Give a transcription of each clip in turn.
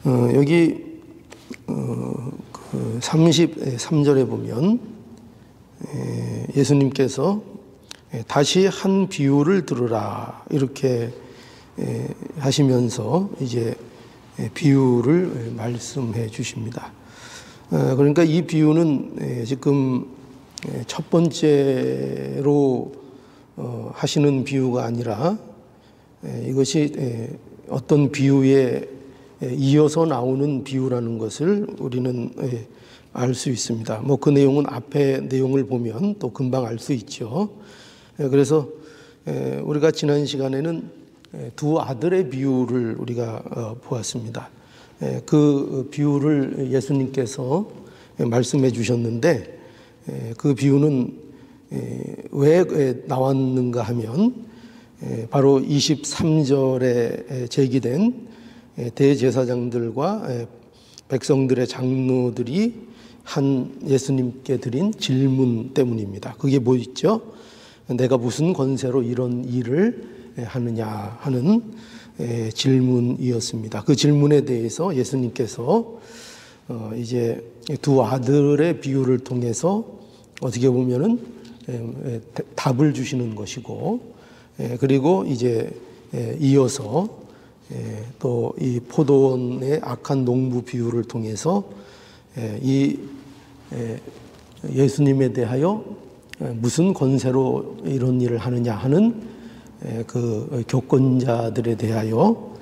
여기 33절에 보면 예수님께서 다시 한 비유를 들으라 이렇게 하시면서 이제 비유를 말씀해 주십니다. 그러니까 이 비유는 지금 첫 번째로 하시는 비유가 아니라 이것이 어떤 비유에 이어서 나오는 비유라는 것을 우리는 알 수 있습니다. 뭐 그 내용은 앞에 내용을 보면 또 금방 알 수 있죠. 그래서 우리가 지난 시간에는 두 아들의 비유를 우리가 보았습니다. 그 비유를 예수님께서 말씀해 주셨는데 그 비유는 왜 나왔는가 하면 바로 23절에 제기된 대제사장들과 백성들의 장로들이 한 예수님께 드린 질문 때문입니다. 그게 뭐 있죠? 내가 무슨 권세로 이런 일을 하느냐 하는 질문이었습니다. 그 질문에 대해서 예수님께서 이제 두 아들의 비유를 통해서 어떻게 보면은 답을 주시는 것이고, 그리고 이제 이어서 또 이 포도원의 악한 농부 비유를 통해서 이 예수님에 대하여 무슨 권세로 이런 일을 하느냐 하는 그 교권자들에 대하여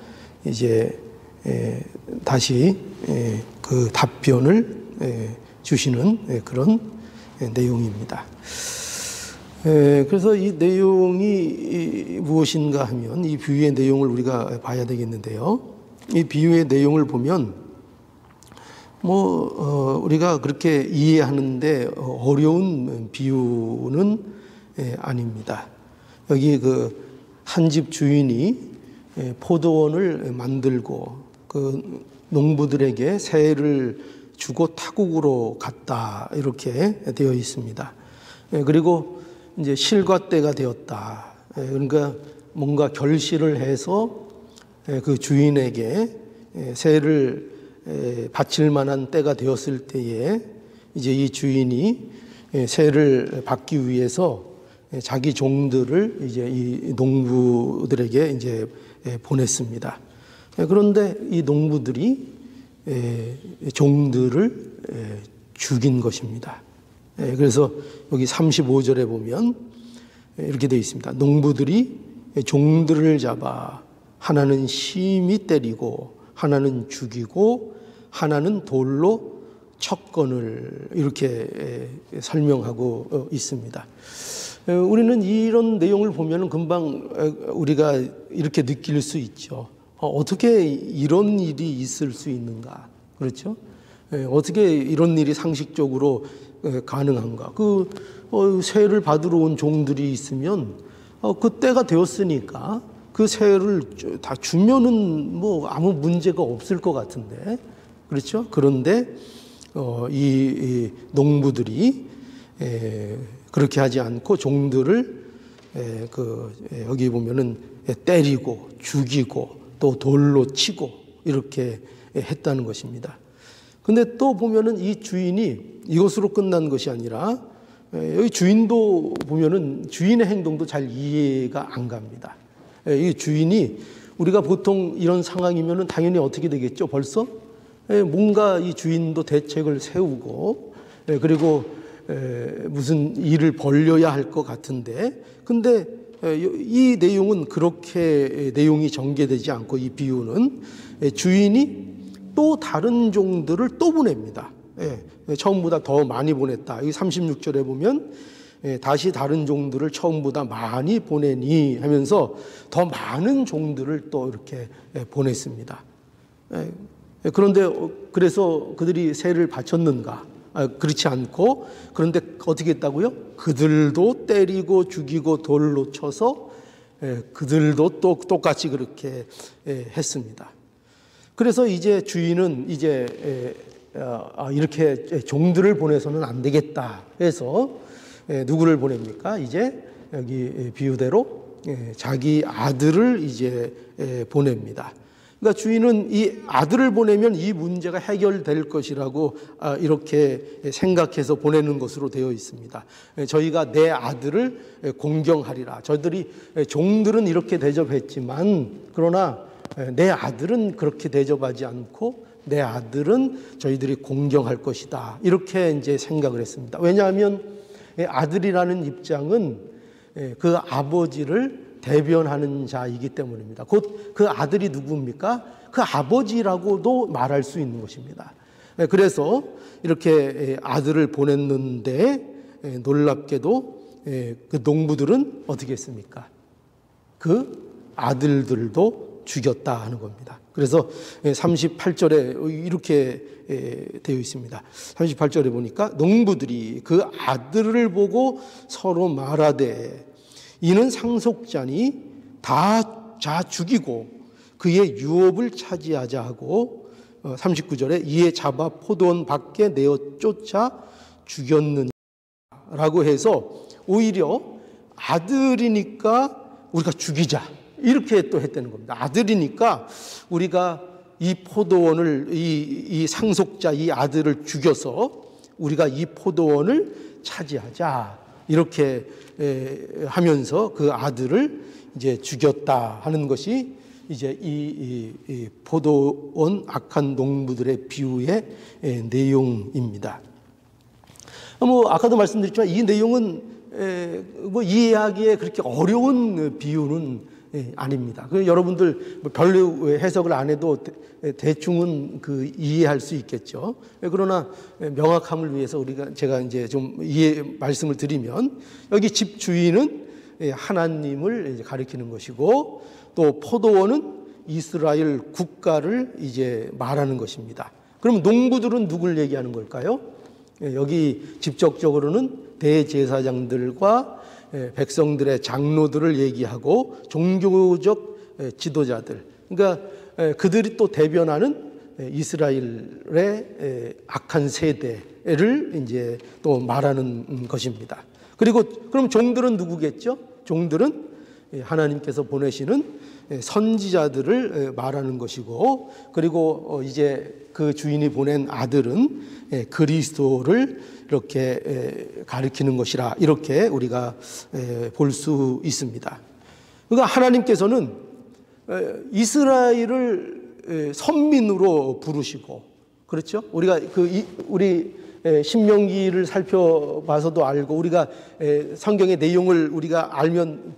이제 다시 그 답변을 주시는 그런 내용입니다. 그래서 이 내용이 무엇인가 하면 이 비유의 내용을 우리가 봐야 되겠는데요. 이 비유의 내용을 보면 우리가 그렇게 이해하는데 어려운 비유는 아닙니다. 여기 그 한 집 주인이 포도원을 만들고 그 농부들에게 세를 주고 타국으로 갔다 이렇게 되어 있습니다. 그리고 이제 실과 때가 되었다. 그러니까 뭔가 결실을 해서 그 주인에게 세를 바칠 만한 때가 되었을 때에 이제 이 주인이 세를 받기 위해서 자기 종들을 이제 이 농부들에게 이제 보냈습니다. 그런데 이 농부들이 종들을 죽인 것입니다. 그래서 여기 35절에 보면 이렇게 되어 있습니다. 농부들이 종들을 잡아 하나는 심히 때리고 하나는 죽이고 하나는 돌로 쳤거늘 이렇게 설명하고 있습니다. 우리는 이런 내용을 보면 금방 우리가 이렇게 느낄 수 있죠. 어떻게 이런 일이 있을 수 있는가? 그렇죠? 어떻게 이런 일이 상식적으로 가능한가? 그 세를 받으러 온 종들이 있으면 그 때가 되었으니까 그 세를 다 주면은 뭐 아무 문제가 없을 것 같은데, 그렇죠? 그런데 이 농부들이 그렇게 하지 않고 종들을 여기 보면은 때리고 죽이고 또 돌로 치고 이렇게 했다는 것입니다. 근데 또 보면은 이 주인이 이것으로 끝난 것이 아니라 여기 주인도 보면은 주인의 행동도 잘 이해가 안 갑니다. 이 주인이 우리가 보통 이런 상황이면은 당연히 어떻게 되겠죠? 벌써 뭔가 이 주인도 대책을 세우고 그리고 무슨 일을 벌려야 할 것 같은데, 근데 이 내용은 그렇게 내용이 전개되지 않고 이 비유는 주인이 또 다른 종들을 또 보냅니다. 처음보다 더 많이 보냈다. 여기 36절에 보면 다시 다른 종들을 처음보다 많이 보내니 하면서 더 많은 종들을 또 이렇게 보냈습니다. 그런데 그래서 그들이 세를 바쳤는가? 그렇지 않고, 그런데 어떻게 했다고요? 그들도 때리고 죽이고 돌로 쳐서 그들도 또 똑같이 그렇게 했습니다. 그래서 이제 주인은 이제 이렇게 종들을 보내서는 안 되겠다 해서 누구를 보냅니까? 이제 여기 비유대로 자기 아들을 이제 보냅니다. 그러니까 주인은 이 아들을 보내면 이 문제가 해결될 것이라고 이렇게 생각해서 보내는 것으로 되어 있습니다. 저희가 내 아들을 공경하리라. 저들이 종들은 이렇게 대접했지만 그러나 내 아들은 그렇게 대접하지 않고 내 아들은 저희들이 공경할 것이다. 이렇게 이제 생각을 했습니다. 왜냐하면 아들이라는 입장은 그 아버지를 대변하는 자이기 때문입니다. 곧 그 아들이 누구입니까? 그 아버지라고도 말할 수 있는 것입니다. 그래서 이렇게 아들을 보냈는데 놀랍게도 그 농부들은 어떻게 했습니까? 그 아들들도 죽였다 하는 겁니다. 그래서 38절에 이렇게 되어 있습니다. 38절에 보니까 농부들이 그 아들을 보고 서로 말하되 이는 상속자니 다 죽이고 그의 유업을 차지하자 하고 39절에 이에 잡아 포도원 밖에 내어 쫓아 죽였느니라고 해서 오히려 아들이니까 우리가 죽이자 이렇게 또 했다는 겁니다. 아들이니까 우리가 이 포도원을 이 상속자 이 아들을 죽여서 우리가 이 포도원을 차지하자 이렇게 하면서 그 아들을 이제 죽였다 하는 것이 이제 이 포도원 악한 농부들의 비유의 내용입니다. 아까도 말씀드렸지만 이 내용은 이해하기에 그렇게 어려운 비유는 아닙니다. 여러분들 별로 해석을 안 해도 대충은 이해할 수 있겠죠. 그러나 명확함을 위해서 제가 이제 좀 말씀을 드리면 여기 집 주인은 하나님을 이제 가리키는 것이고 또 포도원은 이스라엘 국가를 이제 말하는 것입니다. 그럼 농부들은 누굴 얘기하는 걸까요? 여기 직접적으로는 대제사장들과 백성들의 장로들을 얘기하고 종교적 지도자들, 그러니까 그들이 또 대변하는 이스라엘의 악한 세대를 이제 또 말하는 것입니다. 그리고 그럼 종들은 누구겠죠? 종들은 하나님께서 보내시는 선지자들을 말하는 것이고, 그리고 이제 그 주인이 보낸 아들은 그리스도를 이렇게 가리키는 것이라 이렇게 우리가 볼 수 있습니다. 그러니까 하나님께서는 이스라엘을 선민으로 부르시고, 그렇죠? 우리가 우리 신명기를 살펴봐서도 알고 우리가 성경의 내용을 우리가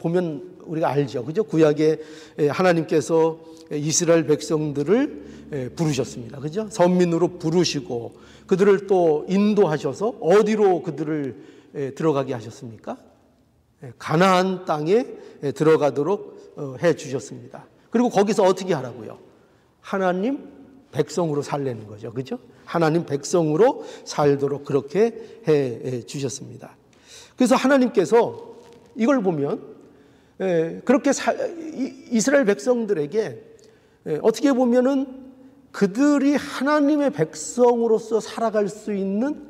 보면 우리가 알죠. 그죠? 구약에 하나님께서 이스라엘 백성들을 부르셨습니다. 그죠? 선민으로 부르시고 그들을 또 인도하셔서 어디로 그들을 들어가게 하셨습니까? 가나안 땅에 들어가도록 해 주셨습니다. 그리고 거기서 어떻게 하라고요? 하나님 백성으로 살라는 거죠. 그죠? 하나님 백성으로 살도록 그렇게 해 주셨습니다. 그래서 하나님께서 이걸 보면 그렇게 이스라엘 백성들에게 어떻게 보면은 그들이 하나님의 백성으로서 살아갈 수 있는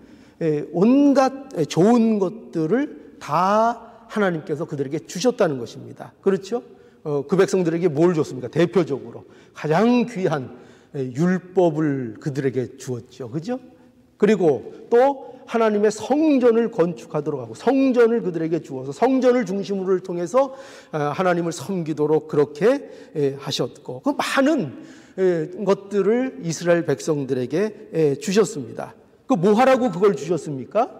온갖 좋은 것들을 다 하나님께서 그들에게 주셨다는 것입니다. 그렇죠? 그 백성들에게 뭘 줬습니까? 대표적으로 가장 귀한 율법을 그들에게 주었죠. 그죠? 그리고 또 하나님의 성전을 건축하도록 하고 성전을 그들에게 주어서 성전을 중심으로 통해서 하나님을 섬기도록 그렇게 하셨고, 그 많은 것들을 이스라엘 백성들에게 주셨습니다. 그 뭐 하라고 그걸 주셨습니까?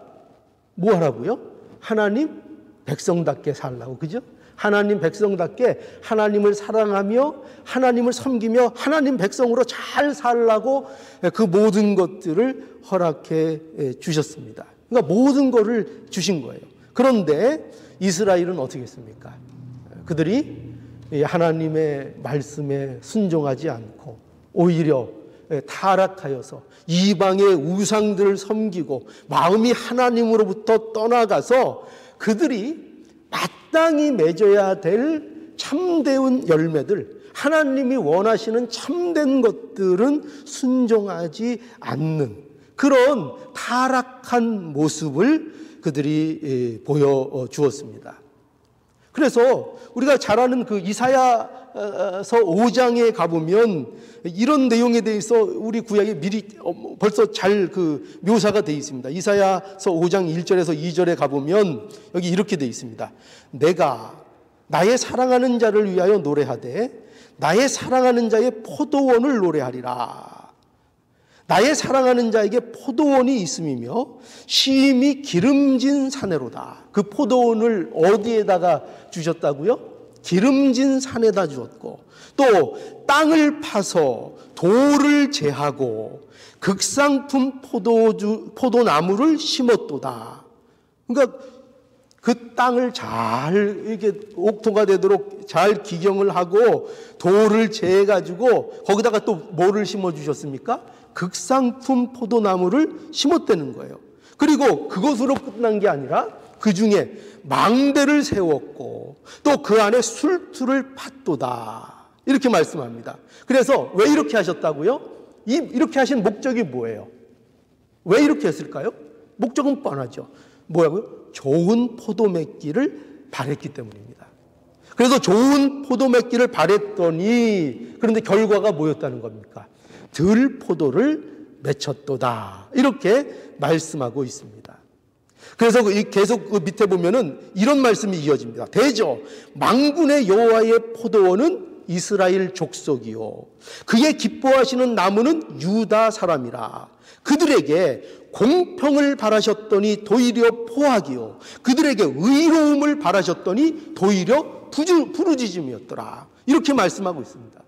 뭐 하라고요? 하나님 백성답게 살라고. 그죠? 하나님 백성답게 하나님을 사랑하며 하나님을 섬기며 하나님 백성으로 잘 살라고 그 모든 것들을 허락해 주셨습니다. 그러니까 모든 것을 주신 거예요. 그런데 이스라엘은 어떻게 했습니까? 그들이 하나님의 말씀에 순종하지 않고 오히려 타락하여서 이방의 우상들을 섬기고 마음이 하나님으로부터 떠나가서 그들이 마땅히 맺어야 될 참된 열매들, 하나님이 원하시는 참된 것들은 순종하지 않는 그런 타락한 모습을 그들이 보여주었습니다. 그래서 우리가 잘 아는 그 이사야 5장에 가보면 이런 내용에 대해서 우리 구약에 미리 벌써 잘 묘사가 되어 있습니다. 이사야서 5장 1절에서 2절에 가보면 여기 이렇게 되어 있습니다. 내가 나의 사랑하는 자를 위하여 노래하되 나의 사랑하는 자의 포도원을 노래하리라. 나의 사랑하는 자에게 포도원이 있음이며 심히 기름진 사내로다. 그 포도원을 어디에다가 주셨다고요? 기름진 산에다 주었고, 또 땅을 파서 돌을 제하고 극상품 포도나무를 심었도다. 그러니까 그 땅을 잘 이렇게 옥토가 되도록 잘 기경을 하고 돌을 제해가지고 거기다가 또 뭐를 심어 주셨습니까? 극상품 포도나무를 심었다는 거예요. 그리고 그것으로 끝난 게 아니라 그 중에 망대를 세웠고 또 그 안에 술투를 팠도다. 이렇게 말씀합니다. 그래서 왜 이렇게 하셨다고요? 이렇게 하신 목적이 뭐예요? 왜 이렇게 했을까요? 목적은 뻔하죠. 뭐라고요? 좋은 포도 맺기를 바랬기 때문입니다. 그래서 좋은 포도 맺기를 바랬더니 그런데 결과가 뭐였다는 겁니까? 들포도를 맺혔도다. 이렇게 말씀하고 있습니다. 그래서 계속 그 밑에 보면은 이런 말씀이 이어집니다. 대저 만군의 여호와의 포도원은 이스라엘 족속이요 그의 기뻐하시는 나무는 유다 사람이라. 그들에게 공평을 바라셨더니 도리어 포악이요 그들에게 의로움을 바라셨더니 도리어 부르짖음이었더라. 이렇게 말씀하고 있습니다.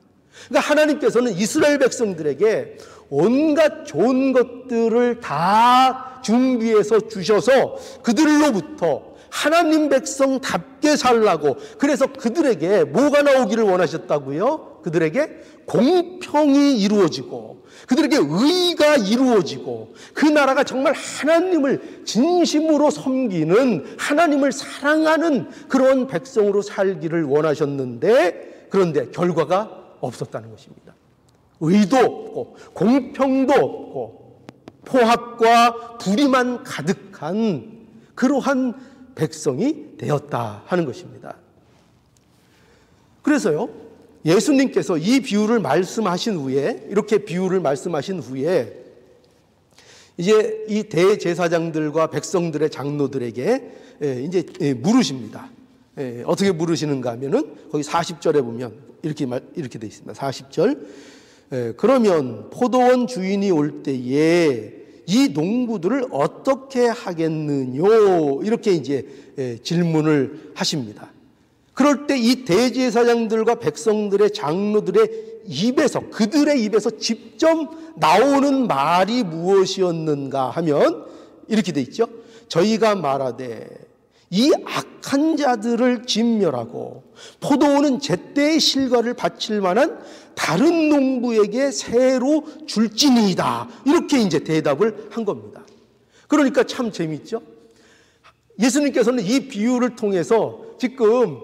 그러니까 하나님께서는 이스라엘 백성들에게 온갖 좋은 것들을 다 준비해서 주셔서 그들로부터 하나님 백성답게 살라고, 그래서 그들에게 뭐가 나오기를 원하셨다고요? 그들에게 공평이 이루어지고 그들에게 의가 이루어지고 그 나라가 정말 하나님을 진심으로 섬기는, 하나님을 사랑하는 그런 백성으로 살기를 원하셨는데, 그런데 결과가 없었다는 것입니다. 의도 없고 공평도 없고 포악과 불의만 가득한 그러한 백성이 되었다 하는 것입니다. 그래서요, 예수님께서 이 비유를 말씀하신 후에, 이렇게 비유를 말씀하신 후에 이제 이 대제사장들과 백성들의 장로들에게 이제 물으십니다. 어떻게 물으시는가 하면은 거기 40절에 보면 이렇게 되어 있습니다. 40절. 그러면 포도원 주인이 올 때에 이 농부들을 어떻게 하겠느뇨? 이렇게 이제 질문을 하십니다. 그럴 때 이 대제사장들과 백성들의 장로들의 입에서, 그들의 입에서 직접 나오는 말이 무엇이었는가 하면 이렇게 돼 있죠. 저희가 말하되 이 악한 자들을 진멸하고 포도원은 제때의 실과를 바칠 만한 다른 농부에게 새로 줄지니이다. 이렇게 이제 대답을 한 겁니다. 그러니까 참 재밌죠? 예수님께서는 이 비유를 통해서 지금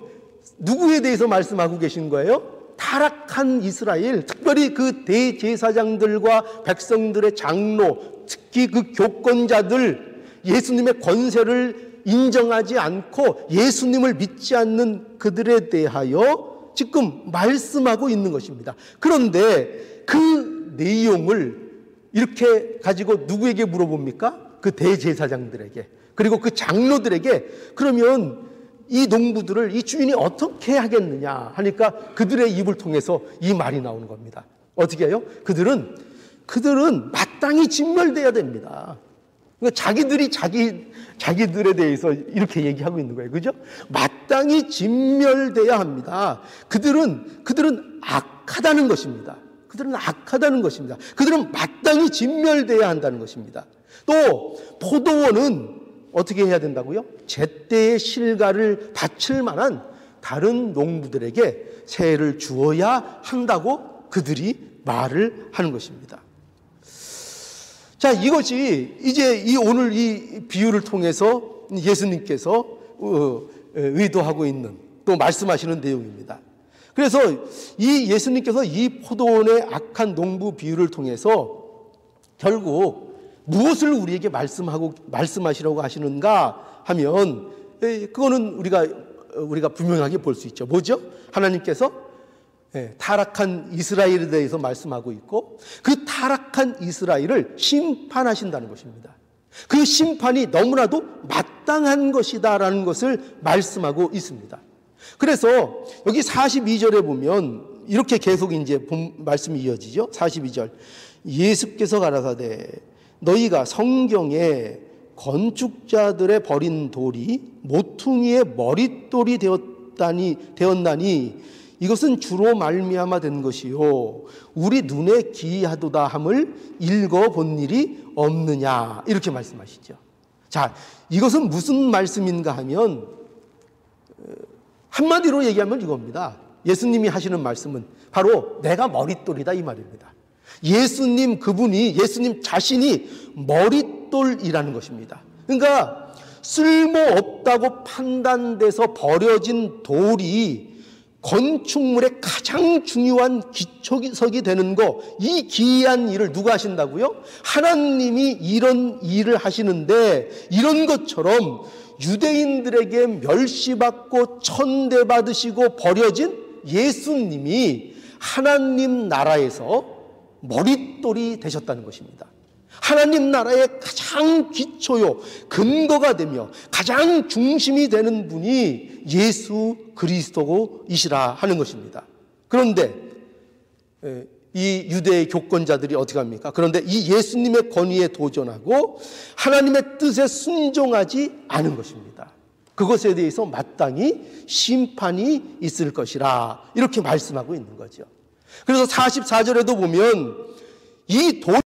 누구에 대해서 말씀하고 계신 거예요? 타락한 이스라엘, 특별히 그 대제사장들과 백성들의 장로, 특히 그 교권자들, 예수님의 권세를 인정하지 않고 예수님을 믿지 않는 그들에 대하여 지금 말씀하고 있는 것입니다. 그런데 그 내용을 이렇게 가지고 누구에게 물어봅니까? 그 대제사장들에게, 그리고 그 장로들에게. 그러면 이 농부들을 이 주인이 어떻게 하겠느냐 하니까 그들의 입을 통해서 이 말이 나오는 겁니다. 어떻게 해요? 그들은 마땅히 진멸돼야 됩니다. 그러니까 자기들이 자기들에 대해서 이렇게 얘기하고 있는 거예요. 그죠? 마땅히 진멸돼야 합니다. 그들은 악하다는 것입니다. 그들은 악하다는 것입니다. 그들은 마땅히 진멸돼야 한다는 것입니다. 또 포도원은 어떻게 해야 된다고요? 제때의 실과를 바칠 만한 다른 농부들에게 세를 주어야 한다고 그들이 말을 하는 것입니다. 자, 이것이 이제 오늘 이 비유를 통해서 예수님께서 의도하고 있는, 또 말씀하시는 내용입니다. 그래서 이 예수님께서 이 포도원의 악한 농부 비유를 통해서 결국 무엇을 우리에게 말씀하시라고 하시는가 하면, 그거는 우리가 분명하게 볼 수 있죠. 뭐죠? 하나님께서 타락한 이스라엘에 대해서 말씀하고 있고 그 타락한 이스라엘을 심판하신다는 것입니다. 그 심판이 너무나도 마땅한 것이다라는 것을 말씀하고 있습니다. 그래서 여기 42절에 보면 이렇게 계속 이제 말씀이 이어지죠. 42절. 예수께서 가라사대 너희가 성경에 건축자들의 버린 돌이 모퉁이의 머릿돌이 되었나니 이것은 주로 말미암아 된 것이요 우리 눈에 기이하도다 함을 읽어본 일이 없느냐 이렇게 말씀하시죠. 자, 이것은 무슨 말씀인가 하면 한마디로 얘기하면 이겁니다. 예수님이 하시는 말씀은 바로 내가 머릿돌이다 이 말입니다. 예수님 자신이 머릿돌이라는 것입니다. 그러니까 쓸모없다고 판단돼서 버려진 돌이 건축물의 가장 중요한 기초석이 되는 거, 이 기이한 일을 누가 하신다고요? 하나님이 이런 일을 하시는데 이런 것처럼 유대인들에게 멸시받고 천대받으시고 버려진 예수님이 하나님 나라에서 머릿돌이 되셨다는 것입니다. 하나님 나라의 가장 기초요 근거가 되며 가장 중심이 되는 분이 예수 그리스도이시라 하는 것입니다. 그런데 이 유대의 교권자들이 어떻게 합니까? 그런데 이 예수님의 권위에 도전하고 하나님의 뜻에 순종하지 않은 것입니다. 그것에 대해서 마땅히 심판이 있을 것이라 이렇게 말씀하고 있는 거죠. 그래서 44절에도 보면 이 돌이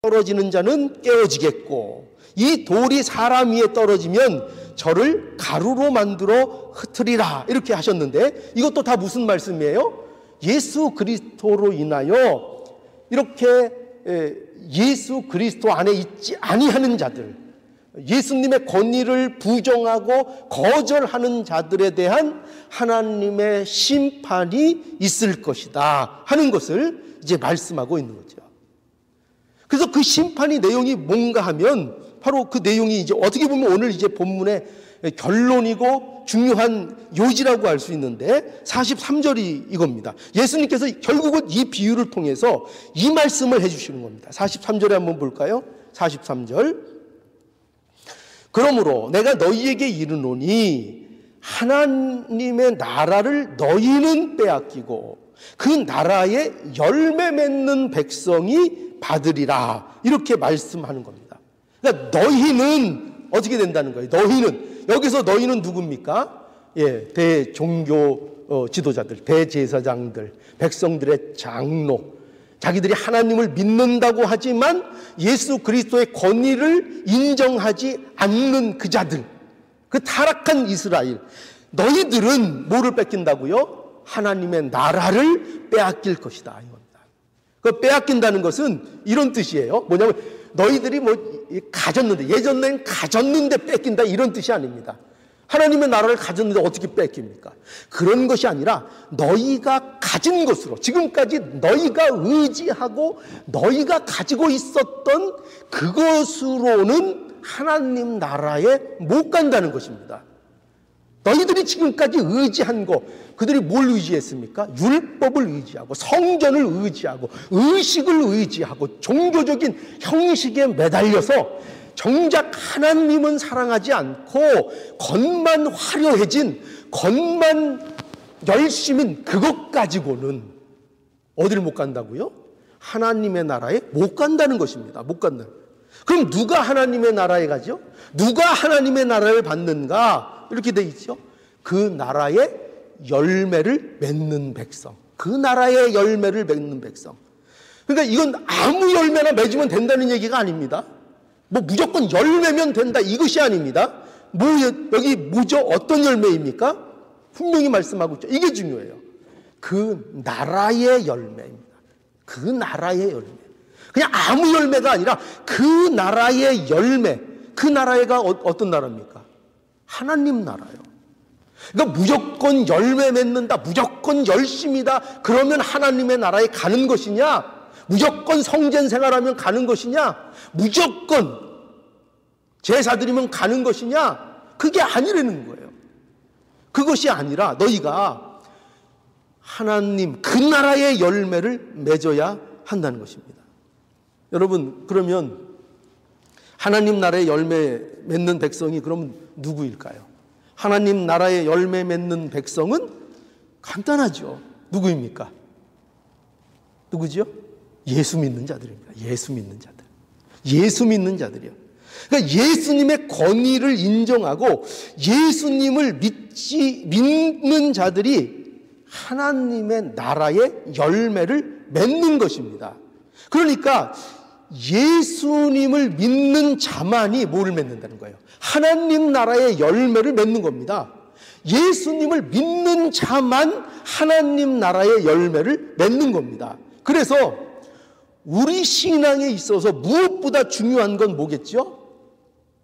떨어지는 자는 깨어지겠고 이 돌이 사람 위에 떨어지면 저를 가루로 만들어 흩으리라 이렇게 하셨는데 이것도 다 무슨 말씀이에요? 예수 그리스도로 인하여 이렇게 예수 그리스도 안에 있지 아니하는 자들, 예수님의 권위를 부정하고 거절하는 자들에 대한 하나님의 심판이 있을 것이다 하는 것을 이제 말씀하고 있는 거죠. 그래서 그 심판의 내용이 뭔가 하면 바로 그 내용이 이제 어떻게 보면 오늘 이제 본문의 결론이고 중요한 요지라고 할 수 있는데 43절이 이겁니다. 예수님께서 결국은 이 비유를 통해서 이 말씀을 해주시는 겁니다. 43절에 한번 볼까요? 43절. 그러므로 내가 너희에게 이르노니 하나님의 나라를 너희는 빼앗기고 그 나라에 열매 맺는 백성이 받으리라 이렇게 말씀하는 겁니다. 그러니까 너희는 어떻게 된다는 거예요? 너희는 여기서 너희는 누굽니까? 대종교 지도자들, 대제사장들, 백성들의 장로, 자기들이 하나님을 믿는다고 하지만 예수 그리스도의 권위를 인정하지 않는 그 자들, 그 타락한 이스라엘, 너희들은 뭐를 뺏긴다고요? 하나님의 나라를 빼앗길 것이다 이겁니다. 그 빼앗긴다는 것은 이런 뜻이에요. 뭐냐면 너희들이 가졌는데, 예전엔 가졌는데 뺏긴다 이런 뜻이 아닙니다. 하나님의 나라를 가졌는데 어떻게 뺏깁니까? 그런 것이 아니라 너희가 가진 것으로, 지금까지 너희가 의지하고 너희가 가지고 있었던 그것으로는 하나님 나라에 못 간다는 것입니다. 너희들이 지금까지 의지한 거, 그들이 뭘 의지했습니까? 율법을 의지하고 성전을 의지하고 의식을 의지하고 종교적인 형식에 매달려서 정작 하나님은 사랑하지 않고 겉만 화려해진, 겉만 열심인 그것 가지고는 어디를 못 간다고요? 하나님의 나라에 못 간다는 것입니다. 못 간다. 그럼 누가 하나님의 나라에 가죠? 누가 하나님의 나라를 받는가? 이렇게 돼 있죠. 그 나라의 열매를 맺는 백성, 그 나라의 열매를 맺는 백성. 그러니까 이건 아무 열매나 맺으면 된다는 얘기가 아닙니다. 무조건 열매면 된다 이것이 아닙니다. 여기 뭐죠? 어떤 열매입니까? 분명히 말씀하고 있죠. 이게 중요해요. 그 나라의 열매입니다. 그 나라의 열매. 그냥 아무 열매가 아니라 그 나라의 열매. 그 나라가 어떤 나라입니까? 하나님 나라요. 그러니까 무조건 열매 맺는다, 무조건 열심이다, 그러면 하나님의 나라에 가는 것이냐? 무조건 성전 생활하면 가는 것이냐? 무조건 제사 드리면 가는 것이냐? 그게 아니라는 거예요. 그것이 아니라 너희가 하나님 그 나라의 열매를 맺어야 한다는 것입니다. 여러분, 그러면 하나님 나라의 열매 맺는 백성이 그럼 누구일까요? 하나님 나라의 열매 맺는 백성은 간단하죠. 누구입니까? 누구죠? 예수 믿는 자들입니다. 예수 믿는 자들. 예수 믿는 자들이요. 그러니까 예수님의 권위를 인정하고 예수님을 믿는 자들이 하나님의 나라의 열매를 맺는 것입니다. 그러니까 예수님을 믿는 자만이 뭐를 맺는다는 거예요? 하나님 나라의 열매를 맺는 겁니다. 예수님을 믿는 자만 하나님 나라의 열매를 맺는 겁니다. 그래서 우리 신앙에 있어서 무엇보다 중요한 건 뭐겠죠?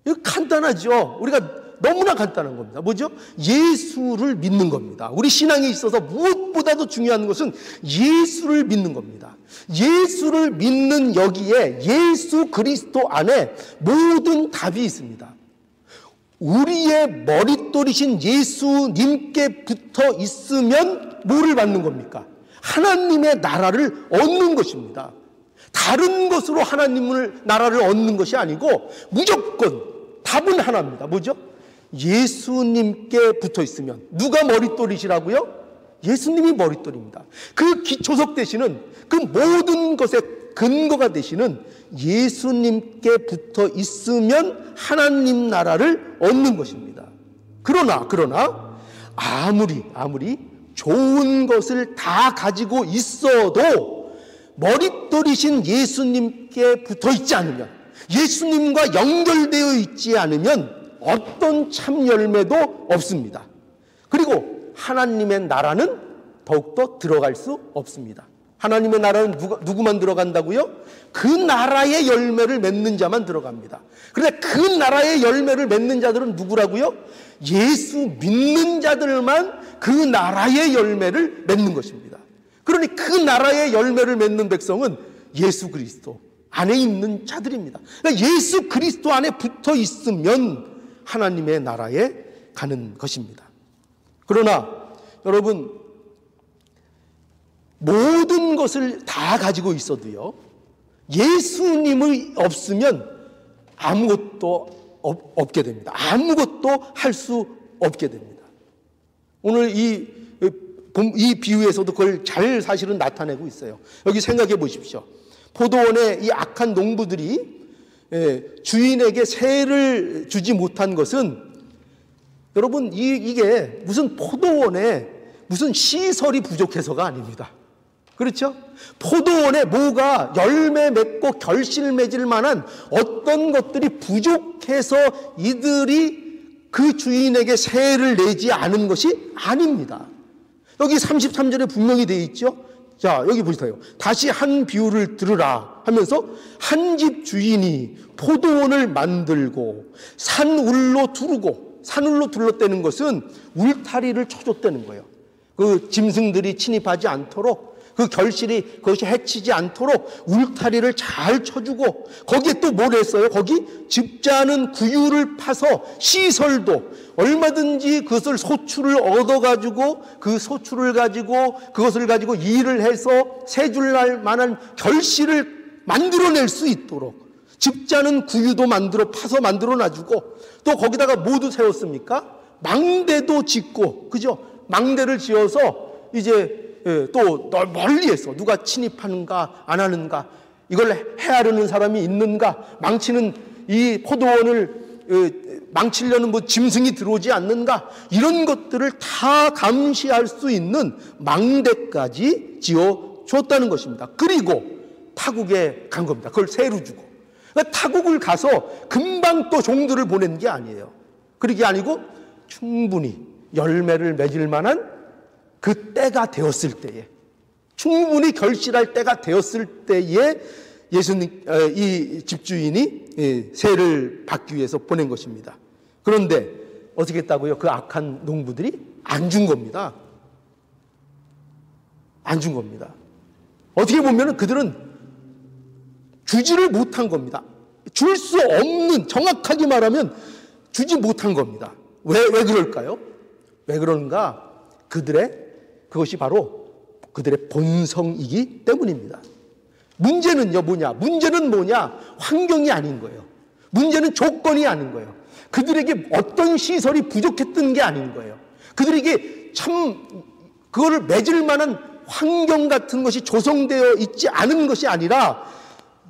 이거 간단하죠. 우리가 너무나 간단한 겁니다. 뭐죠? 예수를 믿는 겁니다. 우리 신앙에 있어서 무엇보다도 중요한 것은 예수를 믿는 겁니다. 예수를 믿는 여기에 예수 그리스도 안에 모든 답이 있습니다. 우리의 머릿돌이신 예수님께 붙어 있으면 뭐를 받는 겁니까? 하나님의 나라를 얻는 것입니다. 다른 것으로 하나님의 나라를 얻는 것이 아니고 무조건 답은 하나입니다. 뭐죠? 예수님께 붙어 있으면. 누가 머릿돌이시라고요? 예수님이 머릿돌입니다. 그 조석 되시는 그 모든 것의 근거가 되시는 예수님께 붙어 있으면 하나님 나라를 얻는 것입니다. 그러나 아무리 좋은 것을 다 가지고 있어도 머릿돌이신 예수님께 붙어 있지 않으면, 예수님과 연결되어 있지 않으면 어떤 참 열매도 없습니다. 그리고 하나님의 나라는 더욱더 들어갈 수 없습니다. 하나님의 나라는 누구만 들어간다고요? 그 나라의 열매를 맺는 자만 들어갑니다. 그런데 그 나라의 열매를 맺는 자들은 누구라고요? 예수 믿는 자들만 그 나라의 열매를 맺는 것입니다. 그러니 그 나라의 열매를 맺는 백성은 예수 그리스도 안에 있는 자들입니다. 그러니까 예수 그리스도 안에 붙어 있으면 하나님의 나라에 가는 것입니다. 그러나 여러분, 모든 것을 다 가지고 있어도요, 예수님이 없으면 아무것도 없게 됩니다. 아무것도 할 수 없게 됩니다. 오늘 이 비유에서도 그걸 잘 사실은 나타내고 있어요. 여기 생각해 보십시오. 포도원에 이 악한 농부들이 주인에게 세를 주지 못한 것은, 여러분, 이게 무슨 포도원에 무슨 시설이 부족해서가 아닙니다. 그렇죠? 포도원에 뭐가 열매 맺고 결실 맺을 만한 어떤 것들이 부족해서 이들이 그 주인에게 세를 내지 않은 것이 아닙니다. 여기 33절에 분명히 되어 있죠. 자, 여기 보세요. 다시 한 비유를 들으라 하면서 한 집 주인이 포도원을 만들고 산울로 두르고, 산울로 둘렀다는 것은 울타리를 쳐줬다는 거예요. 그 짐승들이 침입하지 않도록, 그 결실이 그것이 해치지 않도록 울타리를 잘 쳐주고, 거기에 또 뭘 했어요? 거기 즙자는 구유를 파서 시설도 얼마든지 그것을 소출을 얻어가지고 그 소출을 가지고 그것을 가지고 일을 해서 세줄 만한 결실을 만들어낼 수 있도록 즙자는 구유도 파서 만들어 놔주고, 또 거기다가 뭐도 세웠습니까? 망대도 짓고, 그죠? 망대를 지어서 이제 또 멀리에서 누가 침입하는가 안 하는가, 이걸 헤아르는 사람이 있는가, 망치는 이 포도원을 망치려는 짐승이 들어오지 않는가, 이런 것들을 다 감시할 수 있는 망대까지 지어 줬다는 것입니다. 그리고 타국에 간 겁니다. 그걸 세로 주고. 그러니까 타국을 가서 금방 또 종들을 보낸 게 아니에요. 그게 아니고 충분히 열매를 맺을 만한 그 때가 되었을 때에, 충분히 결실할 때가 되었을 때에 예수님, 이 집주인이 세를 받기 위해서 보낸 것입니다. 그런데 어떻게 했다고요? 그 악한 농부들이 안 준 겁니다. 안 준 겁니다. 어떻게 보면 그들은 주지를 못한 겁니다. 줄 수 없는, 정확하게 말하면 주지 못한 겁니다. 왜 그럴까요? 왜 그런가? 그것이 바로 그들의 본성이기 때문입니다. 문제는요 뭐냐? 문제는 뭐냐? 환경이 아닌 거예요. 문제는 조건이 아닌 거예요. 그들에게 어떤 시설이 부족했던 게 아닌 거예요. 그들에게 참 그거를 맺을 만한 환경 같은 것이 조성되어 있지 않은 것이 아니라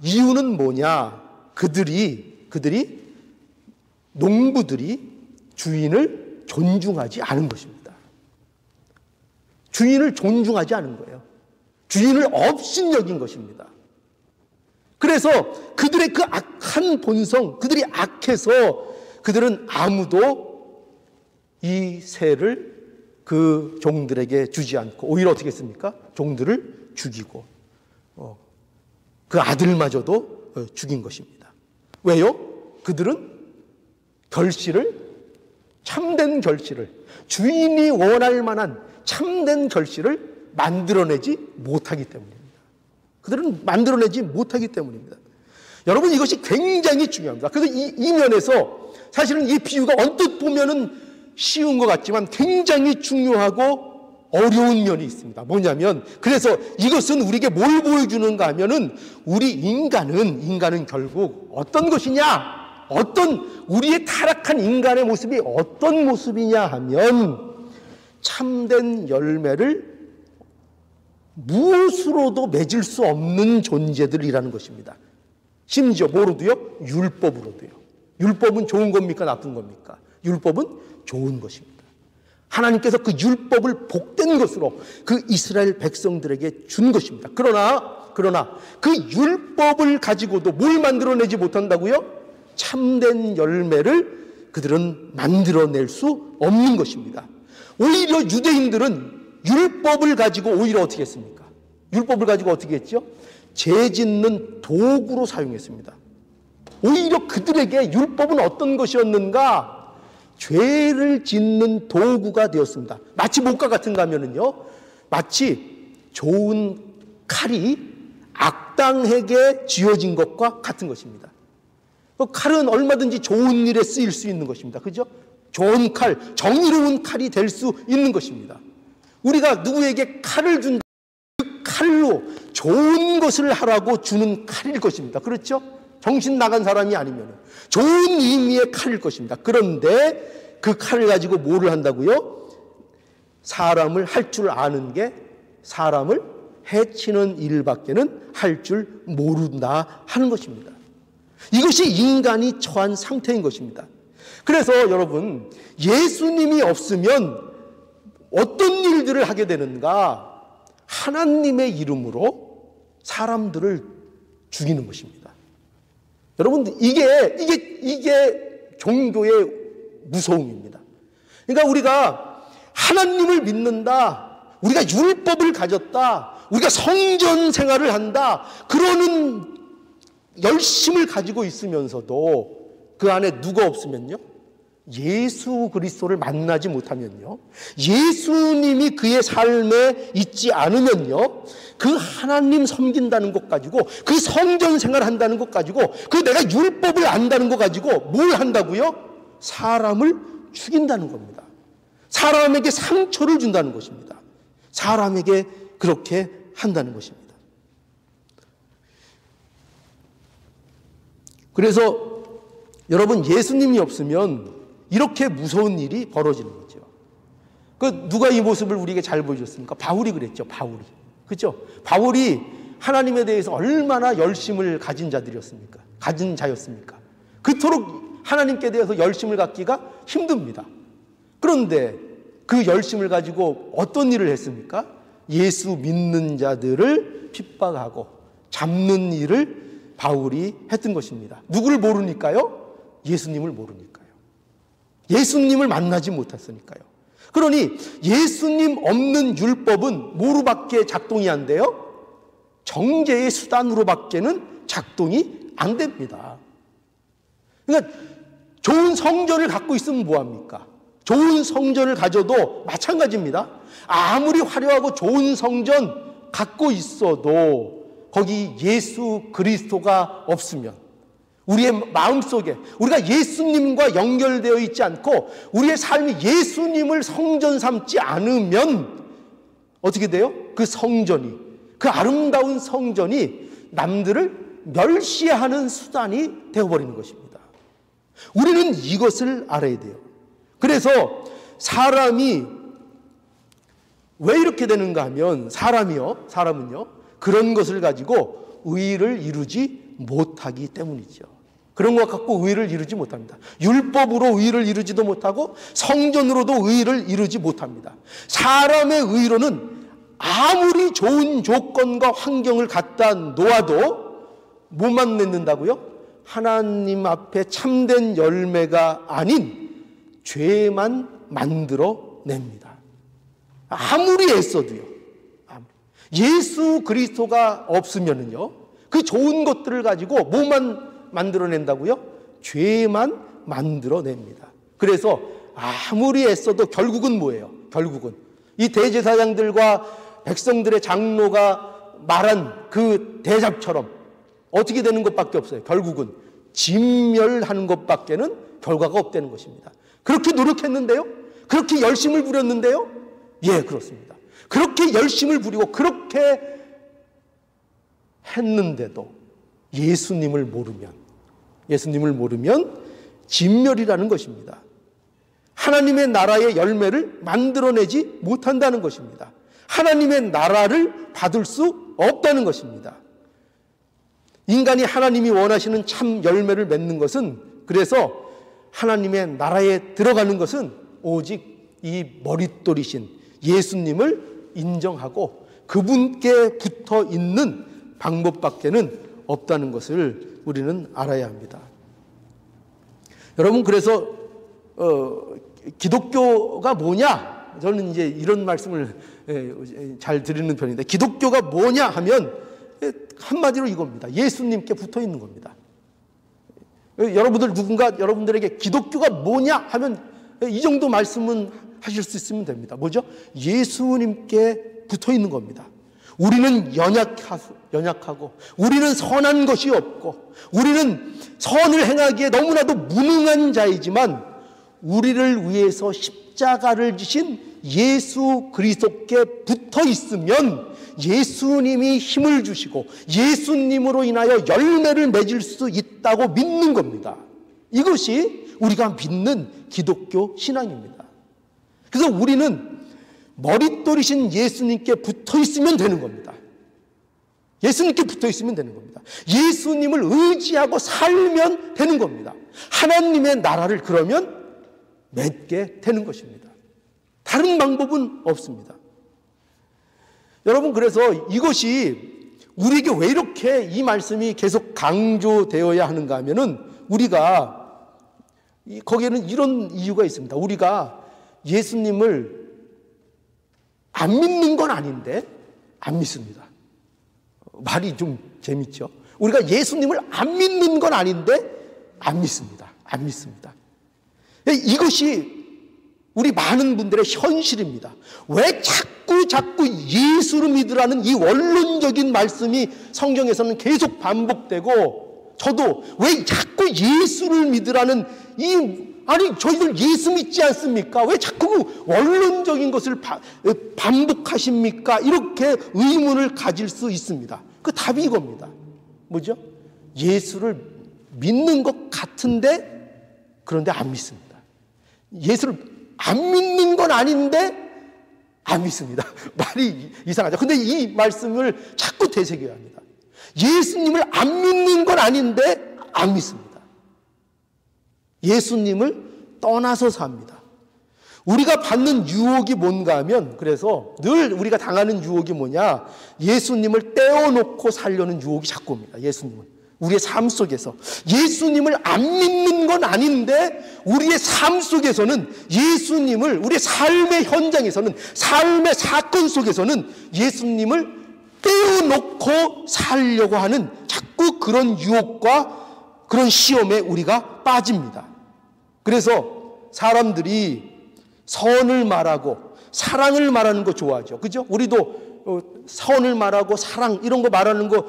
이유는 뭐냐? 그들이 농부들이 주인을 존중하지 않은 것입니다. 주인을 존중하지 않은 거예요. 주인을 업신여긴 것입니다. 그래서 그들의 그 악한 본성, 그들이 악해서 그들은 아무도 이 세를 그 종들에게 주지 않고 오히려 어떻게 했습니까? 종들을 죽이고 그 아들마저도 죽인 것입니다. 왜요? 그들은 참된 결실을, 주인이 원할 만한 참된 결실을 만들어내지 못하기 때문입니다. 그들은 만들어내지 못하기 때문입니다. 여러분, 이것이 굉장히 중요합니다. 그래서 이 면에서 사실은 이 비유가 언뜻 보면은 쉬운 것 같지만 굉장히 중요하고 어려운 면이 있습니다. 뭐냐면, 그래서 이것은 우리에게 뭘 보여주는가 하면은 인간은 결국 어떤 것이냐? 우리의 타락한 인간의 모습이 어떤 모습이냐 하면 참된 열매를 무엇으로도 맺을 수 없는 존재들이라는 것입니다. 심지어 뭐로도요? 율법으로도요. 율법은 좋은 겁니까? 나쁜 겁니까? 율법은 좋은 것입니다. 하나님께서 그 율법을 복된 것으로 그 이스라엘 백성들에게 준 것입니다. 그러나 그 율법을 가지고도 뭘 만들어내지 못한다고요? 참된 열매를 그들은 만들어낼 수 없는 것입니다. 오히려 유대인들은 율법을 가지고 오히려 어떻게 했습니까? 율법을 가지고 어떻게 했죠? 죄 짓는 도구로 사용했습니다. 오히려 그들에게 율법은 어떤 것이었는가? 죄를 짓는 도구가 되었습니다. 마치 목과 같은가 하면은요, 마치 좋은 칼이 악당에게 쥐어진 것과 같은 것입니다. 칼은 얼마든지 좋은 일에 쓰일 수 있는 것입니다. 그죠? 좋은 칼, 정의로운 칼이 될 수 있는 것입니다. 우리가 누구에게 칼을 준다, 그 칼로 좋은 것을 하라고 주는 칼일 것입니다. 그렇죠? 정신 나간 사람이 아니면 좋은 의미의 칼일 것입니다. 그런데 그 칼을 가지고 뭐를 한다고요? 사람을 할 줄 아는 게 사람을 해치는 일밖에는 할 줄 모른다 하는 것입니다. 이것이 인간이 처한 상태인 것입니다. 그래서 여러분, 예수님이 없으면 어떤 일들을 하게 되는가? 하나님의 이름으로 사람들을 죽이는 것입니다. 여러분, 이게 종교의 무서움입니다. 그러니까 우리가 하나님을 믿는다, 우리가 율법을 가졌다, 우리가 성전 생활을 한다, 그러는 열심을 가지고 있으면서도 그 안에 누가 없으면요? 예수 그리스도를 만나지 못하면요, 예수님이 그의 삶에 있지 않으면요, 그 하나님 섬긴다는 것 가지고, 그 성전 생활 한다는 것 가지고, 그 내가 율법을 안다는 것 가지고 뭘 한다고요? 사람을 죽인다는 겁니다. 사람에게 상처를 준다는 것입니다. 사람에게 그렇게 한다는 것입니다. 그래서 여러분, 예수님이 없으면 이렇게 무서운 일이 벌어지는 거죠. 누가 이 모습을 우리에게 잘 보여줬습니까? 바울이 그랬죠. 그렇죠? 바울이 하나님에 대해서 얼마나 열심을 가진 자였습니까? 그토록 하나님께 대해서 열심을 갖기가 힘듭니다. 그런데 그 열심을 가지고 어떤 일을 했습니까? 예수 믿는 자들을 핍박하고 잡는 일을 바울이 했던 것입니다. 누구를 모르니까요? 예수님을 모르니까요. 예수님을 만나지 못했으니까요. 그러니 예수님 없는 율법은 뭐로밖에 작동이 안 돼요? 정죄의 수단으로밖에는 작동이 안 됩니다. 그러니까 좋은 성전을 갖고 있으면 뭐합니까? 좋은 성전을 가져도 마찬가지입니다. 아무리 화려하고 좋은 성전 갖고 있어도 거기 예수 그리스도가 없으면, 우리의 마음속에 우리가 예수님과 연결되어 있지 않고 우리의 삶이 예수님을 성전 삼지 않으면 어떻게 돼요? 그 성전이, 그 아름다운 성전이 남들을 멸시하는 수단이 되어버리는 것입니다. 우리는 이것을 알아야 돼요. 그래서 사람이 왜 이렇게 되는가 하면 사람은요 그런 것을 가지고 의를 이루지 못하기 때문이죠. 그런 것 갖고 의를 이루지 못합니다. 율법으로 의를 이루지도 못하고 성전으로도 의를 이루지 못합니다. 사람의 의로는 아무리 좋은 조건과 환경을 갖다 놓아도 뭐만 맺는다고요? 하나님 앞에 참된 열매가 아닌 죄만 만들어냅니다. 아무리 애써도요. 예수 그리스도가 없으면은요, 그 좋은 것들을 가지고 뭐만 만들어낸다고요? 죄만 만들어냅니다. 그래서 아무리 애써도 결국은 뭐예요? 결국은 이 대제사장들과 백성들의 장로가 말한 그 대답처럼 어떻게 되는 것밖에 없어요. 결국은 진멸하는 것밖에는 결과가 없다는 것입니다. 그렇게 노력했는데요? 그렇게 열심을 부렸는데요? 예, 그렇습니다. 그렇게 열심을 부리고 그렇게 했는데도 예수님을 모르면 진멸이라는 것입니다. 하나님의 나라의 열매를 만들어내지 못한다는 것입니다. 하나님의 나라를 받을 수 없다는 것입니다. 인간이 하나님이 원하시는 참 열매를 맺는 것은, 그래서 하나님의 나라에 들어가는 것은 오직 이 머릿돌이신 예수님을 인정하고 그분께 붙어 있는 방법밖에는 없다는 것을 우리는 알아야 합니다. 여러분, 그래서 기독교가 뭐냐? 저는 이제 이런 말씀을 잘 드리는 편인데, 기독교가 뭐냐 하면 한마디로 이겁니다. 예수님께 붙어 있는 겁니다. 여러분들 누군가 여러분들에게 기독교가 뭐냐 하면 이 정도 말씀은 하실 수 있으면 됩니다. 뭐죠? 예수님께 붙어 있는 겁니다. 우리는 연약하고 우리는 선한 것이 없고 우리는 선을 행하기에 너무나도 무능한 자이지만 우리를 위해서 십자가를 지신 예수 그리스도께 붙어 있으면 예수님이 힘을 주시고 예수님으로 인하여 열매를 맺을 수 있다고 믿는 겁니다. 이것이 우리가 믿는 기독교 신앙입니다. 그래서 우리는 머릿돌이신 예수님께 붙어 있으면 되는 겁니다. 예수님께 붙어 있으면 되는 겁니다. 예수님을 의지하고 살면 되는 겁니다. 하나님의 나라를 그러면 맺게 되는 것입니다. 다른 방법은 없습니다. 여러분, 그래서 이것이 우리에게 왜 이렇게 이 말씀이 계속 강조되어야 하는가 하면은 우리가 거기에는 이런 이유가 있습니다. 우리가 예수님을 안 믿는 건 아닌데 안 믿습니다. 말이 좀 재밌죠? 우리가 예수님을 안 믿는 건 아닌데 안 믿습니다. 안 믿습니다. 이것이 우리 많은 분들의 현실입니다. 왜 자꾸 예수를 믿으라는 이 원론적인 말씀이 성경에서는 계속 반복되고, 저도 왜 자꾸 예수를 믿으라는 아니 저희들 예수 믿지 않습니까? 왜 자꾸 원론적인 것을 반복하십니까? 이렇게 의문을 가질 수 있습니다. 그 답이 이겁니다. 뭐죠? 예수를 믿는 것 같은데 그런데 안 믿습니다. 예수를 안 믿는 건 아닌데 안 믿습니다. 말이 이상하죠. 근데 이 말씀을 자꾸 되새겨야 합니다. 예수님을 안 믿는 건 아닌데 안 믿습니다. 예수님을 떠나서 삽니다. 우리가 받는 유혹이 뭔가 하면, 그래서 늘 우리가 당하는 유혹이 뭐냐, 예수님을 떼어놓고 살려는 유혹이 자꾸 옵니다. 예수님을 우리의 삶 속에서 예수님을 안 믿는 건 아닌데 우리의 삶 속에서는 예수님을, 우리의 삶의 현장에서는, 삶의 사건 속에서는 예수님을 떼어놓고 살려고 하는 자꾸 그런 유혹과 그런 시험에 우리가 빠집니다. 그래서 사람들이 선을 말하고 사랑을 말하는 거 좋아하죠. 그죠? 우리도 선을 말하고 사랑 이런 거 말하는 거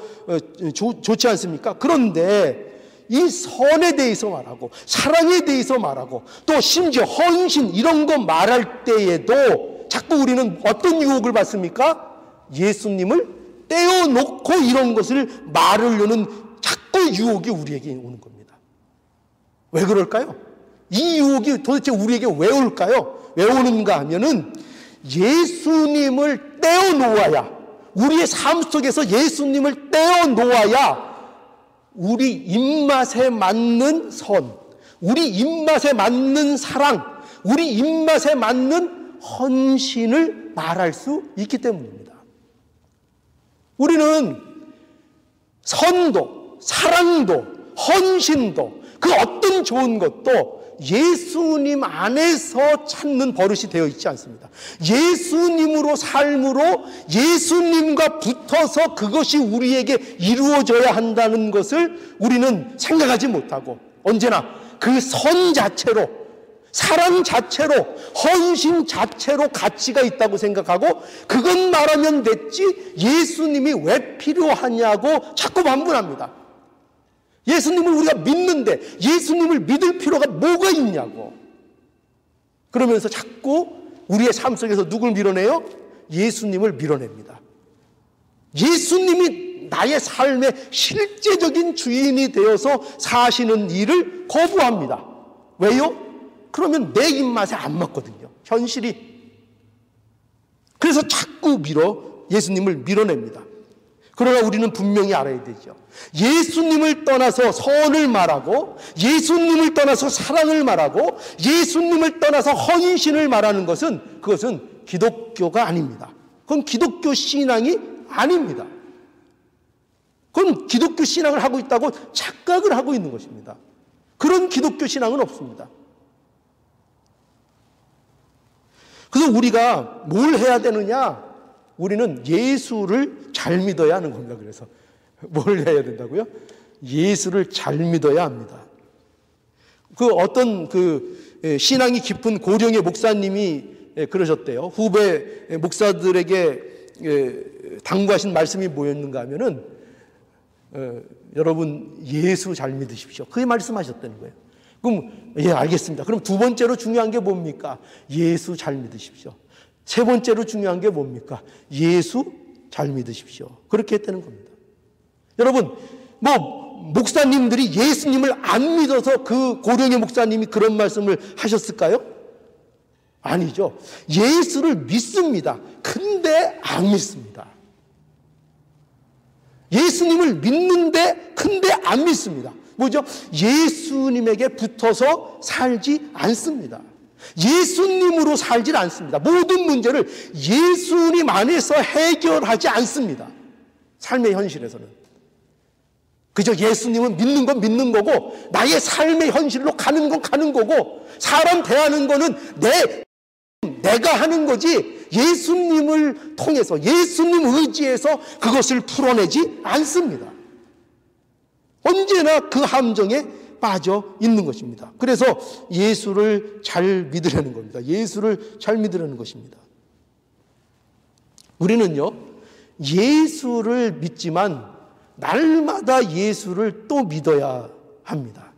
좋지 않습니까? 그런데 이 선에 대해서 말하고 사랑에 대해서 말하고 또 심지어 헌신 이런 거 말할 때에도 자꾸 우리는 어떤 유혹을 받습니까? 예수님을 떼어놓고 이런 것을 말하려는 자꾸 유혹이 우리에게 오는 겁니다. 왜 그럴까요? 이 유혹이 도대체 우리에게 왜 올까요? 왜 오는가 하면은 예수님을 떼어놓아야, 우리의 삶 속에서 예수님을 떼어놓아야 우리 입맛에 맞는 선, 우리 입맛에 맞는 사랑, 우리 입맛에 맞는 헌신을 말할 수 있기 때문입니다. 우리는 선도, 사랑도, 헌신도, 그 어떤 좋은 것도 예수님 안에서 찾는 버릇이 되어 있지 않습니다. 예수님으로 삶으로 예수님과 붙어서 그것이 우리에게 이루어져야 한다는 것을 우리는 생각하지 못하고 언제나 그 선 자체로, 사랑 자체로, 헌신 자체로 가치가 있다고 생각하고 그것 말하면 됐지 예수님이 왜 필요하냐고 자꾸 반문합니다. 예수님을 우리가 믿는데 예수님을 믿을 필요가 뭐가 있냐고. 그러면서 자꾸 우리의 삶 속에서 누굴 밀어내요? 예수님을 밀어냅니다. 예수님이 나의 삶의 실제적인 주인이 되어서 사시는 일을 거부합니다. 왜요? 그러면 내 입맛에 안 맞거든요. 현실이. 그래서 자꾸 예수님을 밀어냅니다. 그러나 우리는 분명히 알아야 되죠. 예수님을 떠나서 선을 말하고 예수님을 떠나서 사랑을 말하고 예수님을 떠나서 헌신을 말하는 것은 그것은 기독교가 아닙니다. 그건 기독교 신앙이 아닙니다. 그건 기독교 신앙을 하고 있다고 착각을 하고 있는 것입니다. 그런 기독교 신앙은 없습니다. 그래서 우리가 뭘 해야 되느냐? 우리는 예수를 잘 믿어야 하는 겁니다. 그래서 뭘 해야 된다고요? 예수를 잘 믿어야 합니다. 어떤 신앙이 깊은 고령의 목사님이 그러셨대요. 후배 목사들에게 당부하신 말씀이 뭐였는가 하면은 여러분 예수 잘 믿으십시오. 그 말씀하셨다는 거예요. 그럼 예, 알겠습니다. 그럼 두 번째로 중요한 게 뭡니까? 예수 잘 믿으십시오. 세 번째로 중요한 게 뭡니까? 예수 잘 믿으십시오. 그렇게 했다는 겁니다. 여러분, 목사님들이 예수님을 안 믿어서 그 고령의 목사님이 그런 말씀을 하셨을까요? 아니죠. 예수를 믿습니다. 근데 안 믿습니다. 예수님을 믿는데 근데 안 믿습니다. 뭐죠? 예수님에게 붙어서 살지 않습니다. 예수님으로 살질 않습니다. 모든 문제를 예수님 안에서 해결하지 않습니다. 삶의 현실에서는. 그저 예수님은 믿는 건 믿는 거고 나의 삶의 현실로 가는 건 가는 거고 사람 대하는 거는 내가 하는 거지 예수님을 통해서 예수님 의지에서 그것을 풀어내지 않습니다. 언제나 그 함정에 빠져 있는 것입니다. 그래서 예수를 잘 믿으려는 겁니다. 예수를 잘 믿으려는 것입니다. 우리는요, 예수를 믿지만 날마다 예수를 또 믿어야 합니다.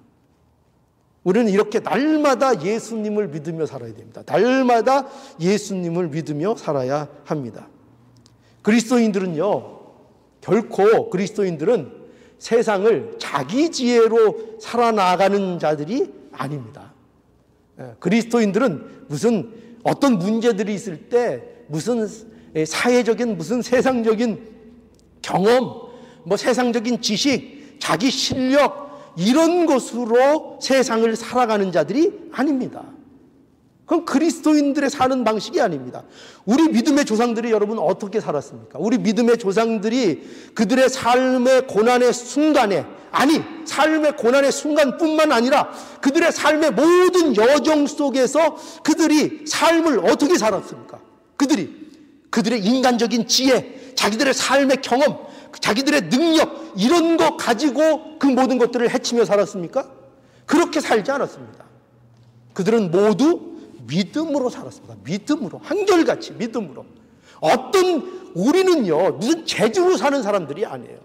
우리는 이렇게 날마다 예수님을 믿으며 살아야 됩니다. 날마다 예수님을 믿으며 살아야 합니다. 그리스도인들은 세상을 자기 지혜로 살아나가는 자들이 아닙니다. 그리스도인들은 무슨 어떤 문제들이 있을 때 무슨 사회적인 무슨 세상적인 경험, 세상적인 지식, 자기 실력 이런 것으로 세상을 살아가는 자들이 아닙니다. 그건 그리스도인들의 사는 방식이 아닙니다. 우리 믿음의 조상들이 여러분 어떻게 살았습니까? 우리 믿음의 조상들이 그들의 삶의 고난의 순간에 삶의 고난의 순간뿐만 아니라 그들의 삶의 모든 여정 속에서 그들이 삶을 어떻게 살았습니까? 그들의 인간적인 지혜, 자기들의 삶의 경험, 자기들의 능력 이런 거 가지고 그 모든 것들을 헤치며 살았습니까? 그렇게 살지 않았습니다. 그들은 모두 믿음으로 살았습니다. 믿음으로, 한결같이 믿음으로. 우리는요, 무슨 재주로 사는 사람들이 아니에요.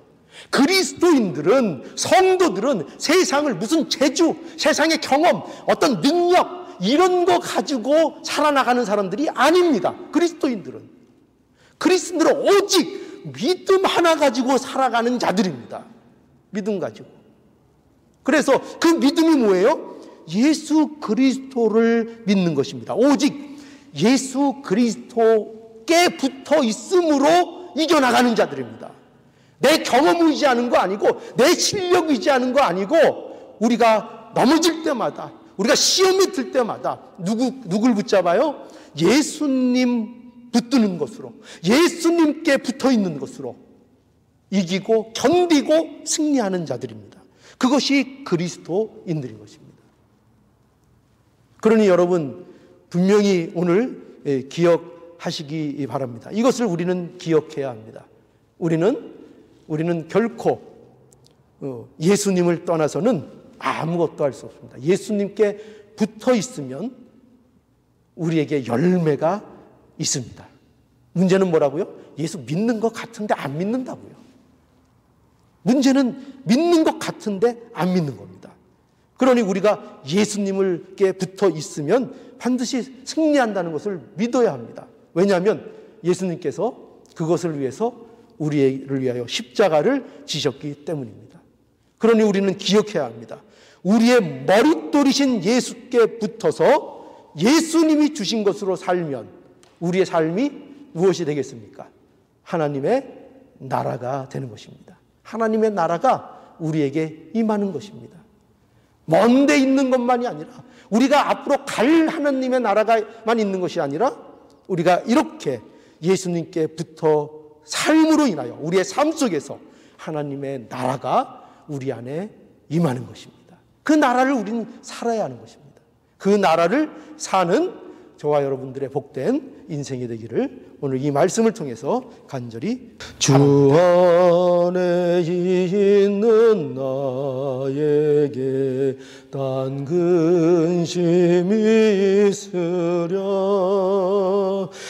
그리스도인들은, 성도들은 세상을 무슨 재주, 세상의 경험, 어떤 능력, 이런 거 가지고 살아나가는 사람들이 아닙니다. 그리스도인들은. 그리스도인들은 오직 믿음 하나 가지고 살아가는 자들입니다. 믿음 가지고. 그래서 그 믿음이 뭐예요? 예수 그리스도를 믿는 것입니다. 오직 예수 그리스도께 붙어 있음으로 이겨나가는 자들입니다. 내 경험 의지하는 거 아니고, 내 실력 의지하는 거 아니고, 우리가 넘어질 때마다, 우리가 시험에 들 때마다 누굴 붙잡아요? 예수님 붙드는 것으로, 예수님께 붙어 있는 것으로 이기고 견디고 승리하는 자들입니다. 그것이 그리스도인들인 것입니다. 그러니 여러분 분명히 오늘 기억하시기 바랍니다. 이것을 우리는 기억해야 합니다. 우리는 결코 예수님을 떠나서는 아무것도 할 수 없습니다. 예수님께 붙어 있으면 우리에게 열매가 있습니다. 문제는 뭐라고요? 예수 믿는 것 같은데 안 믿는다고요. 문제는 믿는 것 같은데 안 믿는 겁니다. 그러니 우리가 예수님께 붙어 있으면 반드시 승리한다는 것을 믿어야 합니다. 왜냐하면 예수님께서 그것을 위해서 우리를 위하여 십자가를 지셨기 때문입니다. 그러니 우리는 기억해야 합니다. 우리의 머릿돌이신 예수께 붙어서 예수님이 주신 것으로 살면 우리의 삶이 무엇이 되겠습니까? 하나님의 나라가 되는 것입니다. 하나님의 나라가 우리에게 임하는 것입니다. 먼 데 있는 것만이 아니라, 우리가 앞으로 갈 하나님의 나라가만 있는 것이 아니라, 우리가 이렇게 예수님께 붙어 삶으로 인하여 우리의 삶 속에서 하나님의 나라가 우리 안에 임하는 것입니다. 그 나라를 우리는 살아야 하는 것입니다. 그 나라를 사는 저와 여러분들의 복된 인생이 되기를 오늘 이 말씀을 통해서 간절히 주 안에 있는 나에게 단 근심이 있으랴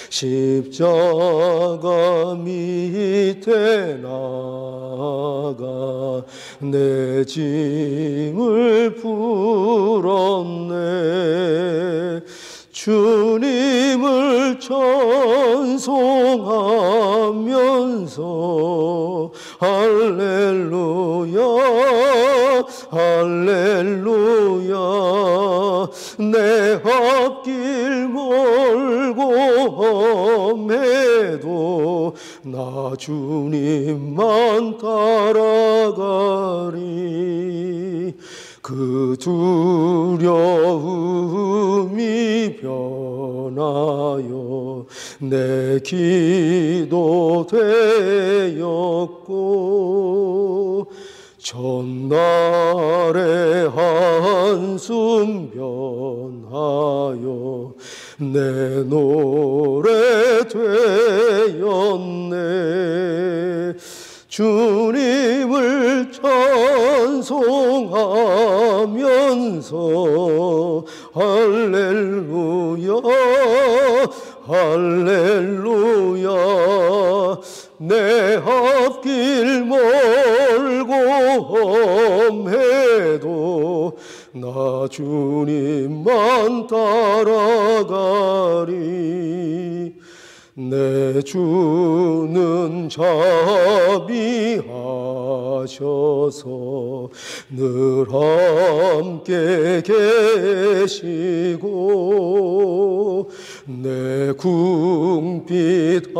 십자가 밑에 나가 내 짐을 풀었네. 주님을 찬송하면서 할렐루야 할렐루야 내 앞길 멀고 험해도 나 주님만 따라가리. 그 두려움이 변하여 내 기도 되었고 전날의 한숨 변하여 내 노래 되었네. 주님을 찬송하면서 할렐루야 할렐루야 내 앞길 멀고 험해도 나 주님만 따라가리. 내 주는 자비하셔서 늘 함께 계시고 내 궁핍함을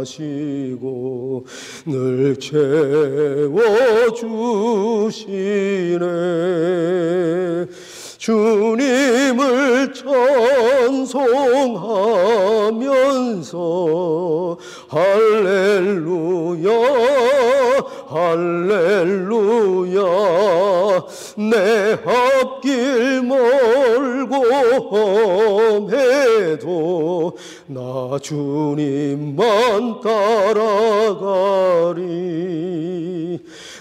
아시고 늘 채워주시네. 주님을 찬송하면서 할렐루야 할렐루야 내 앞길 멀고 험해도 나 주님만 따라가리.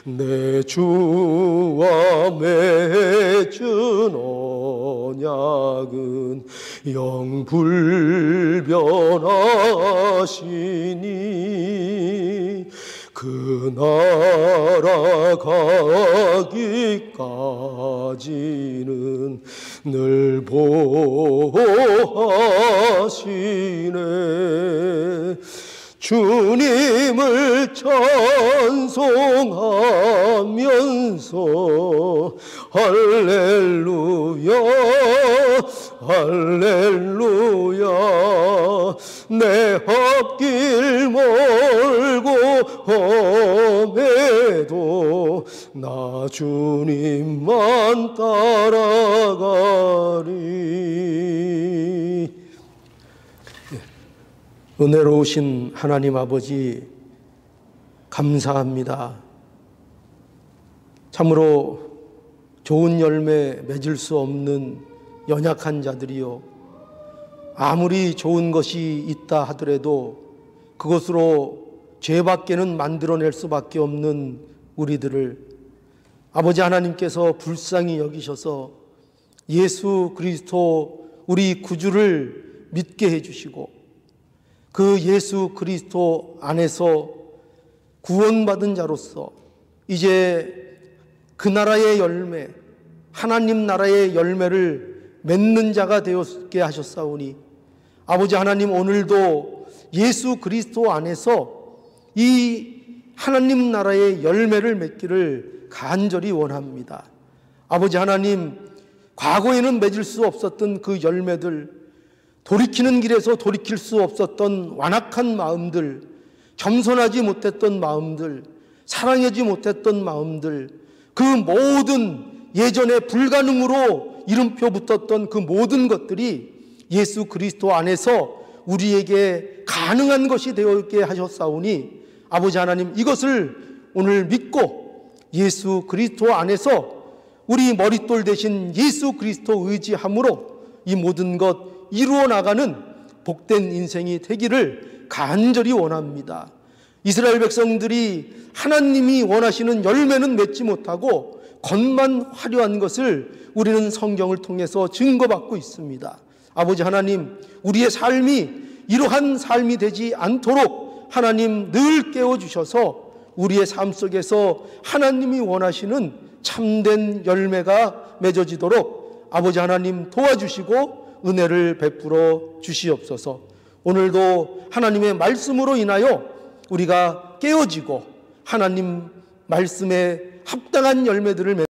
내 주와 맺은 언약은 영불변하시니 그 날아가기까지는 늘 보호하시네. 주님을 찬송하면서 할렐루야 할렐루야 내 앞길 멀고 험해도 나 주님만 따라가리. 은혜로우신 하나님 아버지 감사합니다. 참으로 좋은 열매 맺을 수 없는 연약한 자들이요, 아무리 좋은 것이 있다 하더라도 그것으로 죄밖에는 만들어낼 수밖에 없는 우리들을 아버지 하나님께서 불쌍히 여기셔서 예수 그리스도 우리 구주를 믿게 해주시고 그 예수 그리스도 안에서 구원받은 자로서 이제 그 나라의 열매, 하나님 나라의 열매를 맺는 자가 되었게 하셨사오니 아버지 하나님, 오늘도 예수 그리스도 안에서 이 하나님 나라의 열매를 맺기를 간절히 원합니다. 아버지 하나님, 과거에는 맺을 수 없었던 그 열매들, 돌이키는 길에서 돌이킬 수 없었던 완악한 마음들, 겸손하지 못했던 마음들, 사랑하지 못했던 마음들, 그 모든 예전에 불가능으로 이름표 붙었던 그 모든 것들이 예수 그리스도 안에서 우리에게 가능한 것이 되었게 하셨사오니 아버지 하나님, 이것을 오늘 믿고 예수 그리스도 안에서 우리 머릿돌 대신 예수 그리스도 의지함으로 이 모든 것 이루어 나가는 복된 인생이 되기를 간절히 원합니다. 이스라엘 백성들이 하나님이 원하시는 열매는 맺지 못하고 겉만 화려한 것을 우리는 성경을 통해서 증거받고 있습니다. 아버지 하나님, 우리의 삶이 이러한 삶이 되지 않도록 하나님 늘 깨워주셔서 우리의 삶 속에서 하나님이 원하시는 참된 열매가 맺어지도록 아버지 하나님 도와주시고 은혜를 베풀어 주시옵소서. 오늘도 하나님의 말씀으로 인하여 우리가 깨어지고 하나님 말씀에 합당한 열매들을 맺는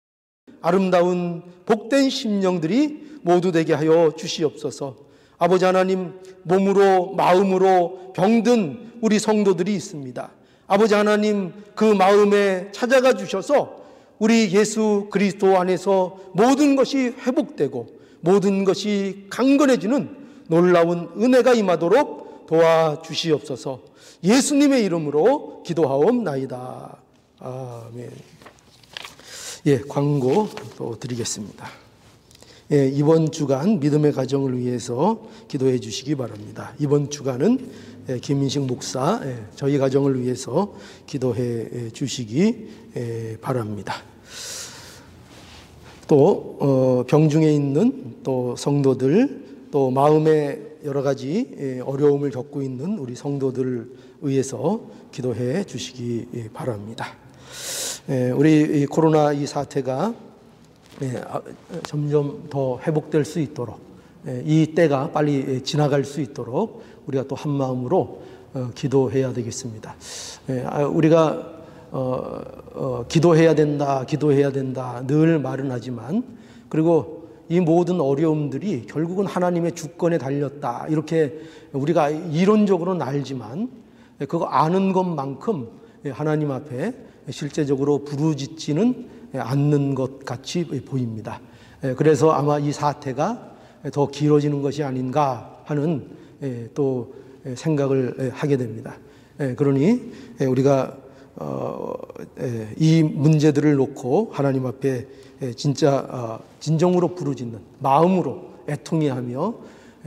아름다운 복된 심령들이 모두 되게 하여 주시옵소서. 아버지 하나님, 몸으로 마음으로 병든 우리 성도들이 있습니다. 아버지 하나님, 그 마음에 찾아가 주셔서 우리 예수 그리스도 안에서 모든 것이 회복되고 모든 것이 강건해지는 놀라운 은혜가 임하도록 도와주시옵소서. 예수님의 이름으로 기도하옵나이다. 아멘. 광고 또 드리겠습니다. 이번 주간 믿음의 가정을 위해서 기도해 주시기 바랍니다. 이번 주간은 김인식 목사 저희 가정을 위해서 기도해 주시기 바랍니다. 또 병중에 있는 또 성도들, 또 마음에 여러 가지 어려움을 겪고 있는 우리 성도들을 위해서 기도해 주시기 바랍니다. 우리 코로나 이 사태가 점점 더 회복될 수 있도록, 이 때가 빨리 지나갈 수 있도록 우리가 또 한 마음으로 기도해야 되겠습니다. 우리가 기도해야 된다 늘 말은 하지만, 그리고 이 모든 어려움들이 결국은 하나님의 주권에 달렸다, 이렇게 우리가 이론적으로는 알지만 그거 아는 것만큼 하나님 앞에 실제적으로 부르짖지는 않는 것 같이 보입니다. 그래서 아마 이 사태가 더 길어지는 것이 아닌가 하는 또 생각을 하게 됩니다. 그러니 우리가 이 문제들을 놓고 하나님 앞에 진짜 진정으로 부르짖는 마음으로 애통해하며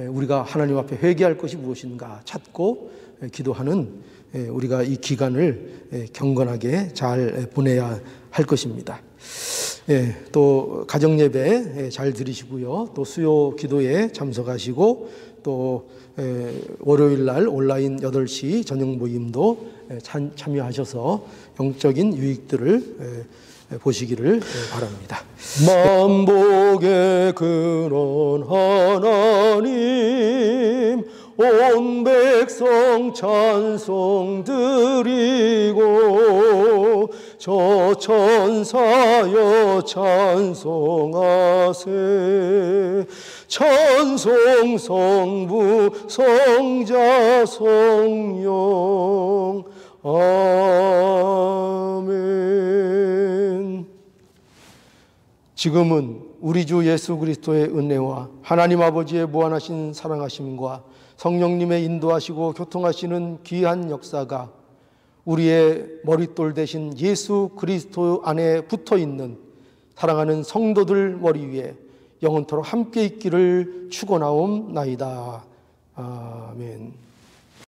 우리가 하나님 앞에 회개할 것이 무엇인가 찾고 기도하는 우리가 이 기간을 경건하게 잘 보내야 할 것입니다. 또 가정예배 잘 드리시고요, 또 수요 기도에 참석하시고 또 월요일 날 온라인 8시 저녁 모임도 참여하셔서 영적인 유익들을 보시기를 바랍니다. 만복의 근원 하나님, 온 백성 찬송 드리고 저 천사여 찬송하세. 찬송 성부 성자 성령 아멘. 지금은 우리 주 예수 그리스도의 은혜와 하나님 아버지의 무한하신 사랑하심과 성령님의 인도하시고 교통하시는 귀한 역사가 우리의 머릿돌 대신 예수 그리스도 안에 붙어있는 사랑하는 성도들 머리 위에 영원토록 함께 있기를 축원하옵나이다. 아멘.